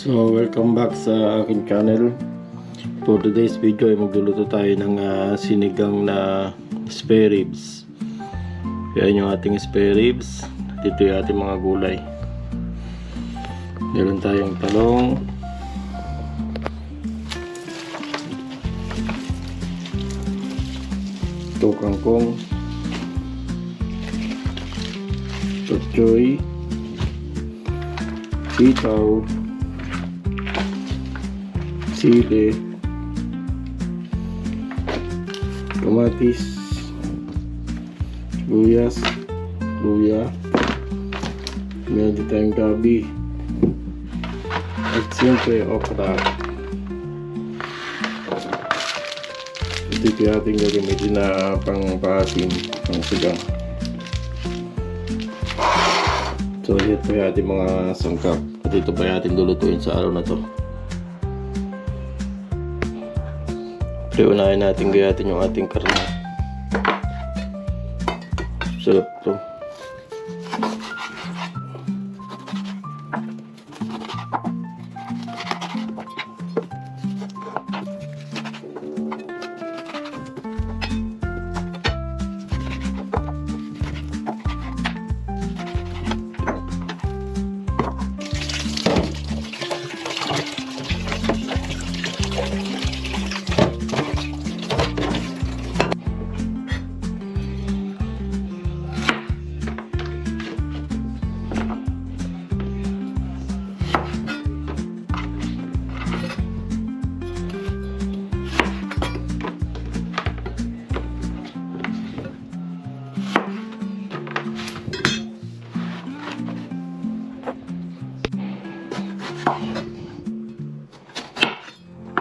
So, welcome back sa aking channel. For today's video ay magluluto tayo ng sinigang na spare ribs. Yan yung ating spare ribs. Dito yung ating mga gulay. Meron tayong talong, ito kangkong, tutsoy, sitaw, sili, kamatis, sibuyas, luya, meron din tayong gabi, at siyempre okra. Ito yung ating gagamitin na pang-paasim, pang-sigang. So ito yung ating mga sangkap at ito pa yung ating lulutuin sa araw na to. Pero unahin natin gayatin yung ating karne. Sarap to.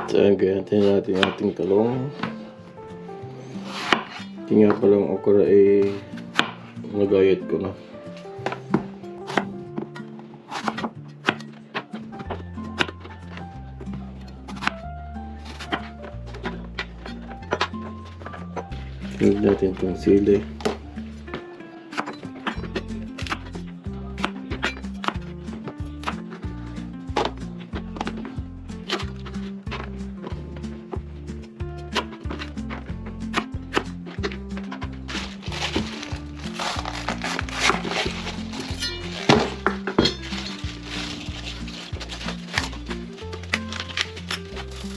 So, gayatin natin yung ating talong. Tingnan pa lang okra ay nagayat ko na. Tingnan natin itong sili.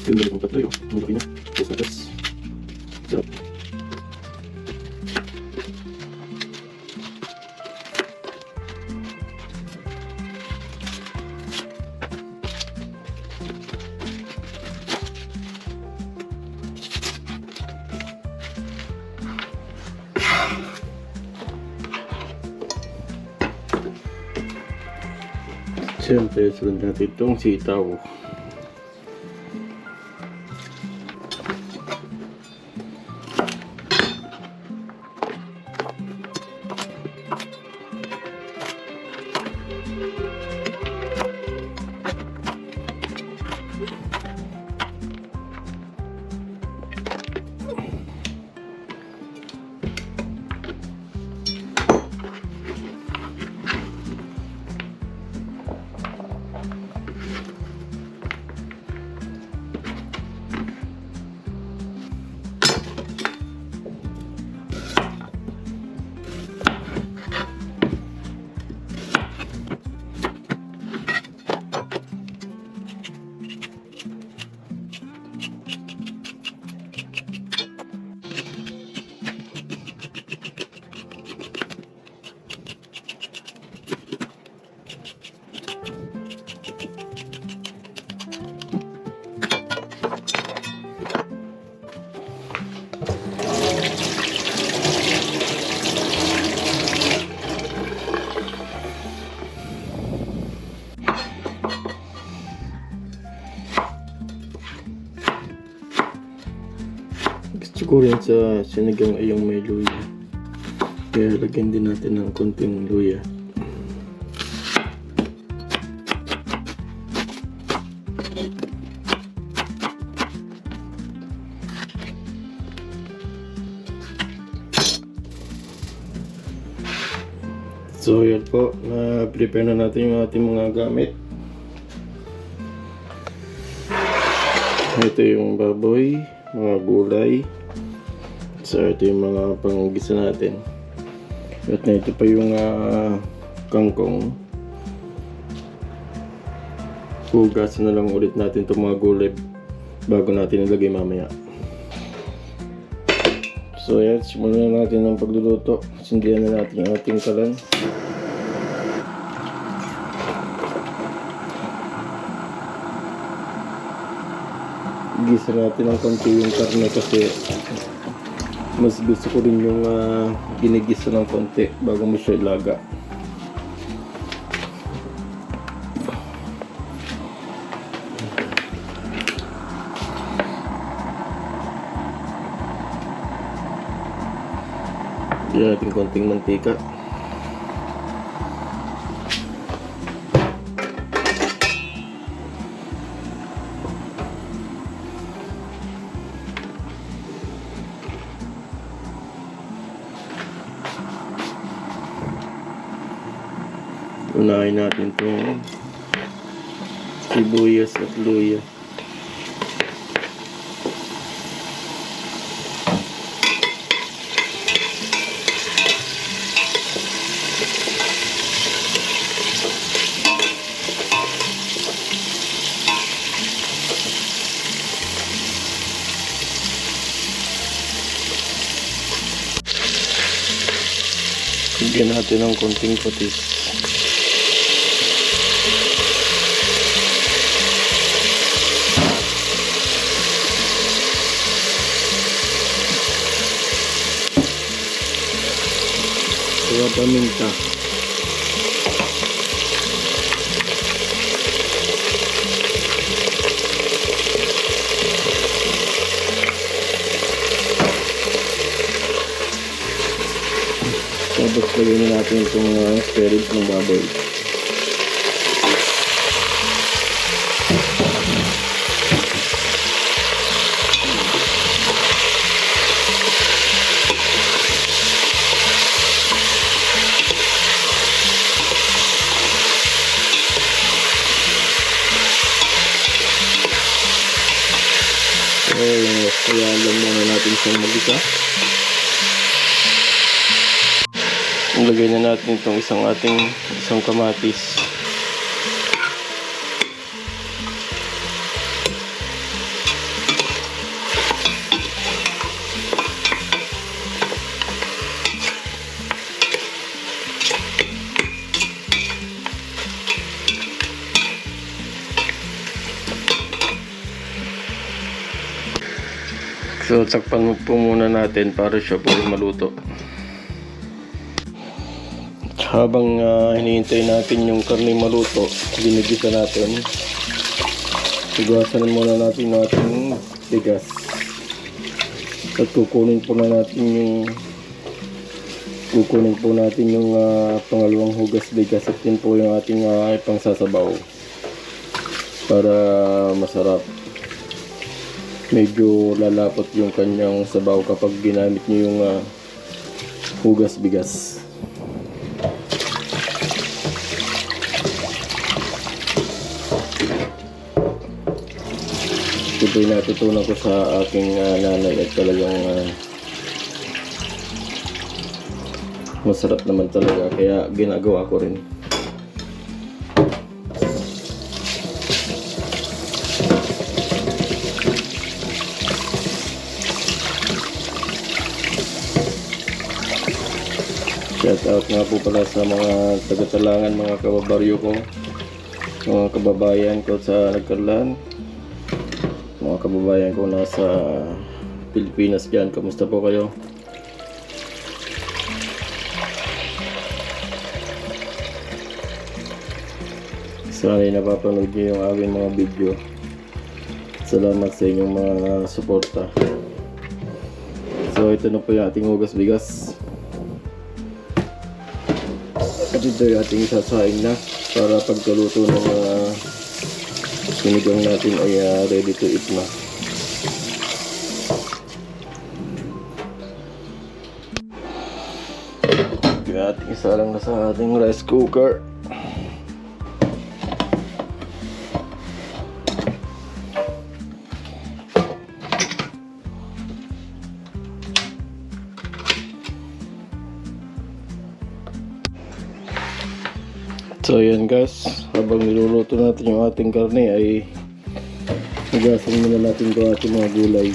Tingnan natin kung patuloy. Ang laki niya. Tapos natas. Sarap. Siyempre, sunod natin itong sitaw. Gusto ko rin sa sinigang ay yung may luya. Kaya lagyan din natin ng konting luya. So yan po, na-prepare na natin yung ating mga gamit. Ito yung baboy, mga gulay. So ito yung mga panggisa natin. At na ito pa yung kangkong. Hugas na lang ulit natin itong mga gulay bago natin ilagay mamaya. So yan, simulan na natin ang pagluluto. Sindihan na natin ang ating kalan. Gisa natin ng konti yung karne kasi mas gusto ko rin yung ginigisa ng konti bago mo siya ilaga. Bigyan natin konting mantika. Unahin natin itong sibuyas at luya. Bigyan natin ng konting patis. Paminta. Tapos lagyan na natin itong spare ribs ng baboy. Kaya alam muna natin siyang mag-isa. Ilagay na natin itong isang kamatis. So, takpan po muna natin para siya po maluto. Habang hinihintay natin yung karne maluto, ginigisa natin. Higasan muna natin ating bigas. At kukunin po natin yung pangalawang hugas bigas at yun po yung ating pangsasabaw para masarap. Medyo lalapot yung kanyang sabaw kapag ginamit niyo yung hugas bigas. Ito po yung natutunan ko sa aking nanay at talagang masarap naman talaga kaya ginagawa ko rin. Shout out nga po pala sa mga taga-Talangan, mga kababaryo ko, mga kababayan ko sa Nagkarlan, mga kababayan ko nasa Pilipinas dyan. Kamusta po kayo? Sana'y napapanood niyo yung aking mga video. Salamat sa inyong mga suporta. So ito na po yung ating hugas bigas. At ito yung ating sasaing na para pagkaluto ng sinigang natin ay ready to eat na. Yung ating isalang na sa ating rice cooker. So ayan guys, habang niluluto natin yung ating karne ay hugasan muna natin yung ating mga gulay.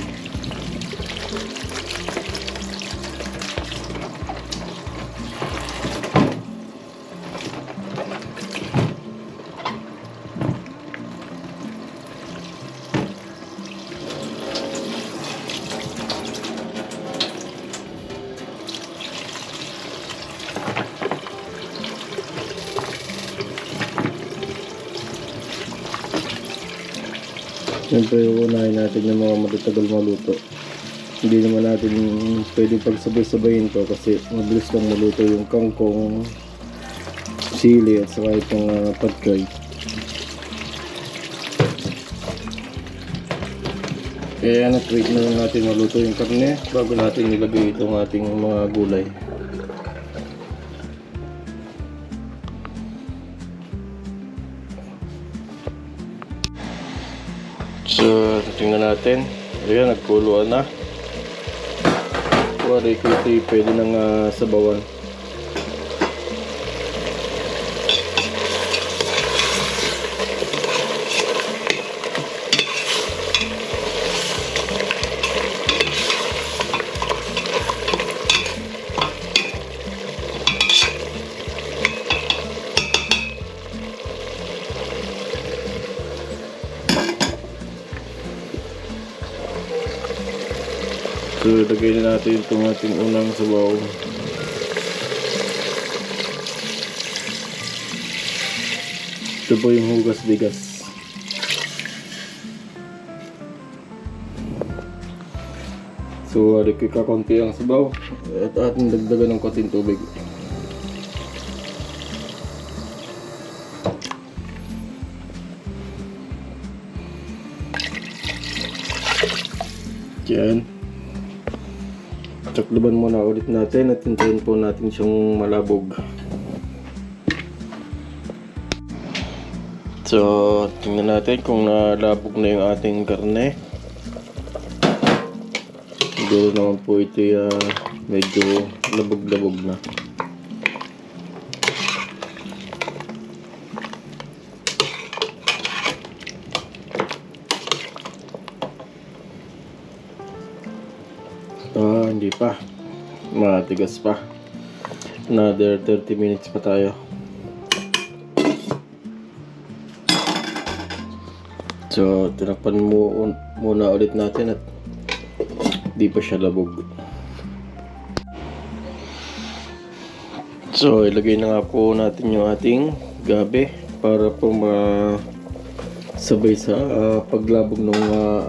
Siyempre uunahin natin yung mga matatagal maluto. Hindi naman natin pwede pagsabay-sabayin to kasi mabilis lang maluto yung kangkong, sili at saka itong patkoy. Kaya nag-wait na lang natin maluto yung karne bago natin nilagay itong ating mga gulay. So, tingnan natin. Ayan, nagkuluan na. Wari ko ito pwede nang sabawan. So, lagay na natin itong ating unang sabaw. Ito po yung hugas bigas. So, adik kakunti ang sabaw at ating dagdagan ng konting tubig. Yan. Takluban muna ulit natin at hintayin po natin siyang malabog. So, tingnan natin kung nalabog na yung ating karne. Siguro naman po ito medyo labog-labog na. Hindi pa. Matigas pa. Another 30 minutes pa tayo. So, tinakpan muna ulit natin at di pa siya labog. So, ilagay na nga po natin yung ating gabi para po sabay sa paglabog ng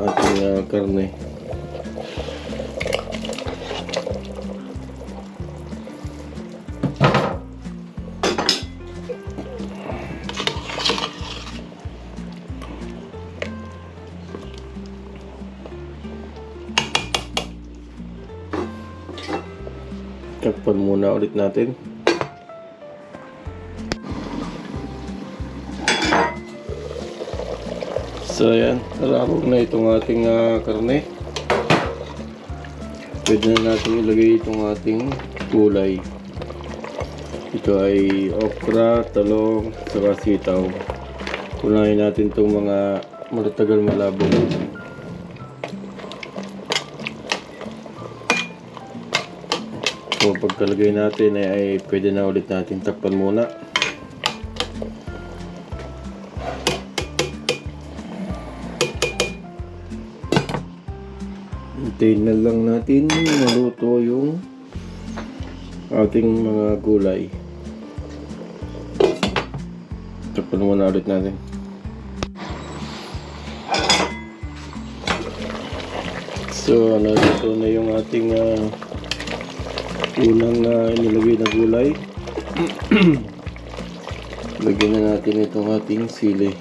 ating karne. Takpan muna ulit natin. So ayan, nalabog na itong ating karne. Pwede na natin ilagay itong ating gulay. Ito ay okra, talong, saka sitaw. Unahin natin itong mga matatagal malabog. So pagkalagay natin ay pwede na ulit natin takpan muna. Hintayin na lang natin maluto yung ating mga gulay. Takpan muna ulit natin. So naluto na yung ating unang inilagay na gulay. Lagyan na natin itong ating sili.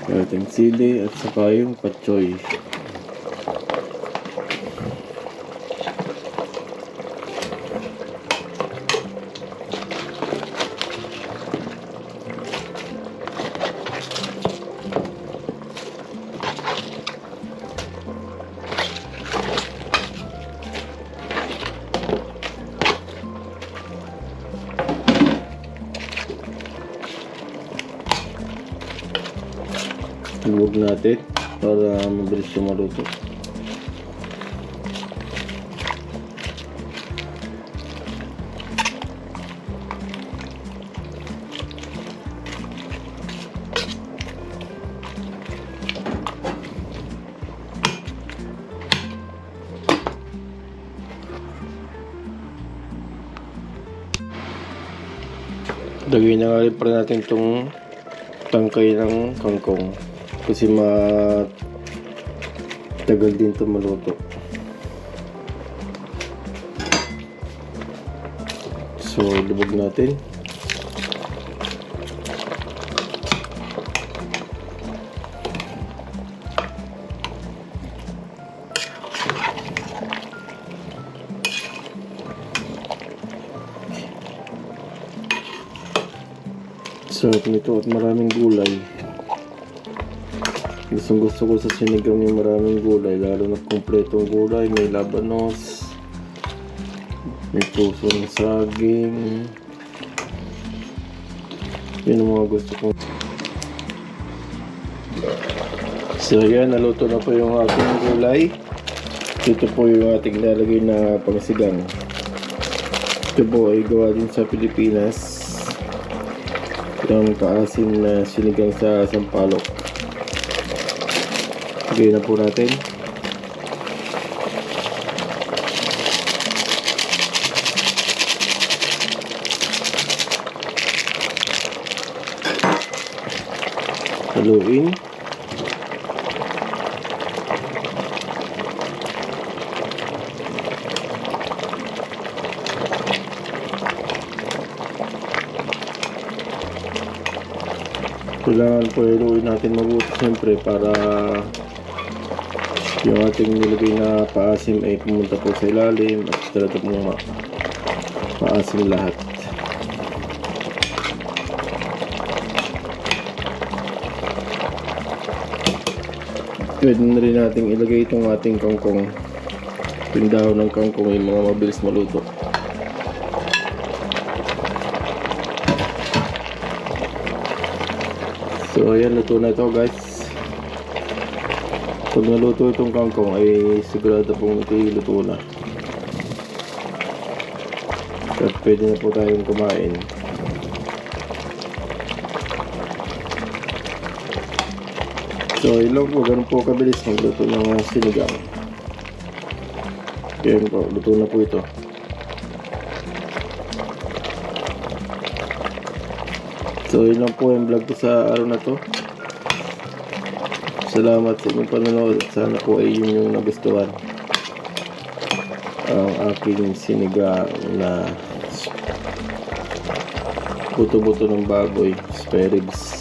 Ating sili at saka yung patsoy. Huwag natin para mabilis siya maluto. Lagay na nga rin pa natin itong tangkay ng kangkong kasi matagal din ito maluto. So lubog natin. Sarap nito at maraming gulay. Gusto ko sa sinigang yung maraming gulay, lalo na kumpletong gulay. May labanos, may puso ng saging. Yun ang mga gusto ko. So yan, naluto na po yung ating gulay. Ito po yung ating lalagay na pangsigang. Ito po ay gawa din sa Pilipinas. Yung paasim na sinigang sa sampalok. Lagay na po natin. Haluin. Kailangan po haluin natin mabuti siyempre para yung ating nilagay na paasim ay pumunta po sa ilalim at talaga pong maasim lahat. Pwede na rin natin ilagay itong ating kangkong. Yung dahon ng kangkong yung mga mabilis maluto. So ayan, luto na ito guys. Pag naluto itong kangkong ay sigurado pong ito luto na. At pwede na po tayong kumain. So yun lang po, ganun po kabilis magluto ng sinigang. Ayan po, luto na po ito. So yun lang po yung vlog ko sa araw na to. Salamat sa inyong panonood at sana po ay yun yung nagustuhan ang aking sinigang na buto-buto ng baboy, spare ribs.